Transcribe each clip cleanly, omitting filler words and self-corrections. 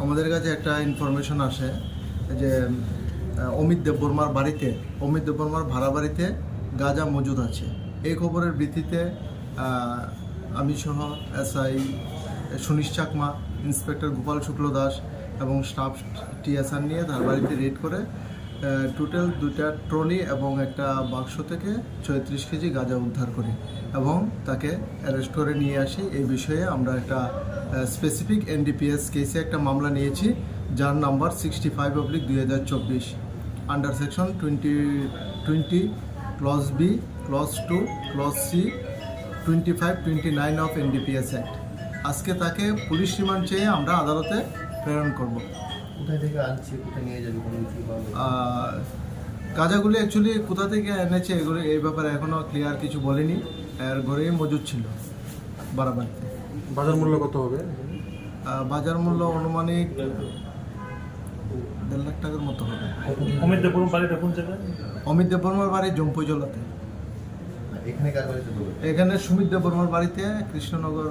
আমাদের কাছে একটা ইনফরমেশন আসে যে অমিত দেববর্মার ভাড়া বাড়িতে গাঁজা মজুদ আছে। এই খবরের ভিত্তিতে আমি সহ এসআই সুনীশ চাকমা, ইন্সপেক্টর গোপাল শুক্ল দাস এবং স্টাফ টিএসআর নিয়ে তার বাড়িতে রেড করে টোটাল 2টা ট্রলি এবং একটা বাক্স থেকে 34 কেজি গাঁজা উদ্ধার করি এবং তাকে অ্যারেস্ট করে নিয়ে আসি। এই বিষয়ে আমরা একটা স্পেসিফিক এনডিপিএস কেসে একটা মামলা নিয়েছি, যার number 65/2024 under section 20 clause B, clause 2, clause C, 25-29 of NDPS act. আজকে তাকে পুলিশ রিমান্ড চেয়ে আমরা আদালতে প্রেরণ করব। কোথায় থেকে আনছি, কোথায় নিয়ে যাবে, গাঁজাগুলি অ্যাকচুয়ালি কোথা থেকে এনেছে এগুলো এই ব্যাপারে এখনও ক্লিয়ার কিছু বলেনি। এর ঘরেই মজুদ ছিল বাড়াবাড়িতে। বাজার মূল্য কত হবে? বাজার মূল্য আনুমানিক 1.5 লাখ টাকার মতো হবে। অমিত দেববর্মার বাড়িটা কোন জায়গায়? অমিত দেববর্মার বাড়ি জম্পুজলাতে। এখানে কার বাড়িতে? এখানে সুমিত দেববর্মার বাড়িতে, কৃষ্ণনগর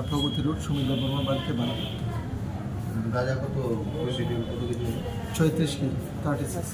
প্রগতি রোড, সুমিত দেববর্মার বাড়িতে ভাড়া। গাঁজা কত কেজি? 34 কেজি, 36।